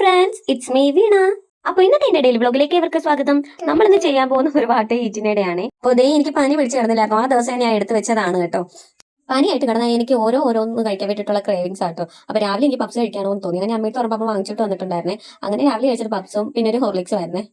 Friends, it's me വീണ. അപ്പൊ ഇന്നത്തെ എന്റെ ഡെയിലി വ്ലോഗിലേക്ക് ഇവർക്ക് സ്വാഗതം. നമ്മൾ ഇന്ന് ചെയ്യാൻ പോകുന്ന ഒരു പാട്ട് ഈറ്റിനിടെയാണ്. അപ്പൊ ഇതേ എനിക്ക് പനി പിടിച്ച് കിടന്നില്ലായിരുന്നു. ആ ദിവസം ഞാൻ എടുത്തു വെച്ചതാണ് കേട്ടോ. പനിയായിട്ട് കിടന്നാൽ എനിക്ക് ഓരോന്ന് കഴിക്കാൻ വേണ്ടിയിട്ടുള്ള ക്രേവിങ്സ് ആട്ടോ. അപ്പൊ രാവിലെ എനിക്ക് പപ്സ് കഴിക്കാനോ എന്ന് തോന്നി. ഞാൻ അമ്മയിട്ട് പറഞ്ഞപ്പോൾ വാങ്ങിച്ചിട്ട് വന്നിട്ടുണ്ടായിരുന്നേ. അങ്ങനെ രാവിലെ കഴിച്ചൊരു പപ്സും പിന്നെ ഒരു ഹോർലിക്സും ആയിരുന്നേ.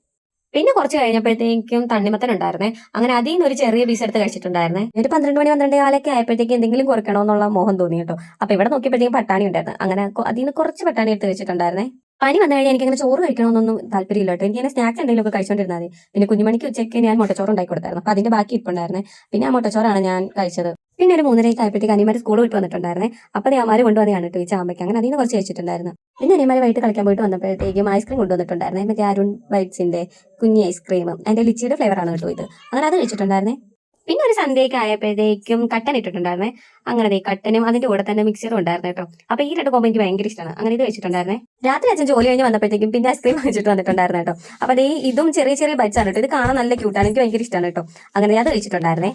പിന്നെ കുറച്ച് കഴിഞ്ഞപ്പോഴത്തേക്കും തണ്ണിമത്തൻ ഉണ്ടായിരുന്നേ. അങ്ങനെ അതിൽ നിന്ന് ഒരു ചെറിയ പീസ് എടുത്ത് കഴിച്ചിട്ടുണ്ടായിരുന്നേ. ഒരു 12 മണി 12 കാലൊക്കെ ആയപ്പോഴത്തേക്ക് എന്തെങ്കിലും കുറയ്ക്കണമെന്നുള്ള മോഹം തോന്നി കേട്ടോ. അപ്പൊ ഇവിടെ നോക്കിയപ്പോഴത്തേക്കും പട്ടാണി ഉണ്ടായിരുന്നു. അങ്ങനെ അതിൽ നിന്ന് കുറച്ച് പട്ടാണി എടുത്ത് വെച്ചിട്ടുണ്ടായിരുന്നേ. പനി വന്നു കഴിഞ്ഞാൽ എനിക്ക് അങ്ങനെ ചോറ് കഴിക്കണമെന്നൊന്നും താല്പര്യമില്ല കേട്ടോ. എനിക്ക് അങ്ങനെ സ്നാക്സ് എന്തെങ്കിലും ഒക്കെ കഴിച്ചോണ്ടിരുന്നാൽ മതി. പിന്നെ കുഞ്ഞുമണിക്ക് ഉച്ചയ്ക്ക് ഞാൻ മുട്ടച്ചോറ് ഉണ്ടാക്കി കൊടുത്തായിരുന്നു. അപ്പൊ അതിന്റെ ബാക്കി ഇരിപ്പുണ്ടായിരുന്നേ. പിന്നെ ആ മുട്ടച്ചോറാണ് ഞാൻ കഴിച്ചത്. പിന്നെ ഒരു 3:30 ആയപ്പോഴത്തേക്ക് അനിമാര് സ്കൂൾ വിട്ട് വന്നിട്ടുണ്ടായിരുന്നേ. അപ്പൊ അമ്മമാര് കൊണ്ടുവന്നെയാണ് കേട്ടോ ഈ ചാമ്പയ്ക്ക്. അങ്ങനെ അതിൽ നിന്ന് കുറച്ച് കഴിച്ചിട്ടുണ്ടായിരുന്നു. പിന്നെ അനിമാര് വൈകിട്ട് കളിക്കാൻ പോയിട്ട് വന്നപ്പോഴത്തേക്കും ഐസ്ക്രീം കൊണ്ടുവന്നിട്ടുണ്ടായിരുന്നേ. മറ്റേ അരുൺ വൈറ്റ്സിന്റെ കുഞ്ഞി ഐസ്ക്രീം, അതിന്റെ ലിച്ചിയുടെ ഫ്ലേവറാണ് കേട്ടോ ഇത്. അങ്ങനെ അത് കഴിച്ചിട്ടുണ്ടായിരുന്നേ. പിന്നെ ഒരു സന്ധ്യയൊക്കെ ആയപ്പോഴത്തേക്കും കട്ടൻ ഇട്ടിട്ടുണ്ടായിരുന്നേ. അങ്ങനെ കട്ടനും അതിന്റെ കൂടെ തന്നെ മിക്സറും ഉണ്ടായിരുന്നു കേട്ടോ. അപ്പൊ ഈ രണ്ട് കോമ്പോ എനിക്ക് ഭയങ്കര ഇഷ്ടമാണ്. അങ്ങനെ ഇത് വെച്ചിട്ടുണ്ടായിരുന്നേ. രാത്രി അച്ഛൻ ജോലി കഴിഞ്ഞ് വന്നപ്പോഴത്തേക്കും പിന്നെ ഐസ്ക്രീം വെച്ചിട്ട് വന്നിട്ടുണ്ടായിരുന്നു കേട്ടോ. അപ്പൊ ഇതും ചെറിയ ചെറിയ ബൈറ്റ്സ് ആണ് കേട്ടോ. ഇത് കാണാൻ നല്ല ക്യൂട്ടാണ്. എനിക്ക് ഭയങ്കര ഇഷ്ടമാണ് കേട്ടോ. അങ്ങനെ അത് കഴിച്ചിട്ടുണ്ടായിരുന്നേ.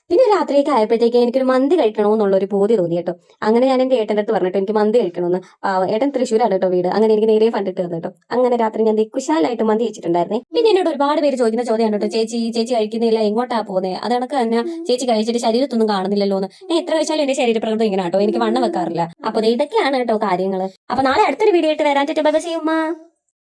പിന്നെ രാത്രിയൊക്കെ ആയപ്പോഴത്തേക്ക് എനിക്കൊരു മന്തി കഴിക്കണമെന്നുള്ളൊരു പൂതി തോന്നി കേട്ടോ. അങ്ങനെ ഞാൻ എന്റെ ഏട്ടൻ്റെ അടുത്ത് പറഞ്ഞിട്ട് എനിക്ക് മന്തി കഴിക്കണമെന്ന്. ഏട്ടൻ തൃശ്ശൂരാണ് കേട്ടോ വീട്. അങ്ങനെ എനിക്ക് നേരെ ഫണ്ടിട്ട് തന്നു കേട്ടോ. അങ്ങനെ രാത്രി ഞാൻ കുശാലായിട്ട് മന്തി കഴിച്ചിട്ടുണ്ടായിരുന്നേ. പിന്നെ എന്നോട് ഒരുപാട് പേര് ചോദിക്കുന്ന ചോദ്യമാണ് കേട്ടോ, ചേച്ചി കഴിക്കുന്നില്ല, എങ്ങോട്ടാ പോകുന്നത്? അത് കണക്ക് തന്നെ ചേച്ചി കഴിച്ചിട്ട് ശരീരത്തൊന്നും കാണുന്നില്ലല്ലോ എന്ന്. എത്ര കഴിച്ചാലും എന്റെ ശരീരപ്രകൃതം ഇങ്ങനെ കേട്ടോ. എനിക്ക് വണ്ണം വെക്കാറില്ല. അപ്പൊ ഇതൊക്കെയാണ് കേട്ടോ കാര്യങ്ങൾ. അപ്പൊ നാളെ അടുത്തൊരു വീഡിയോ ആയിട്ട് വരാൻ. Bye bye, see U.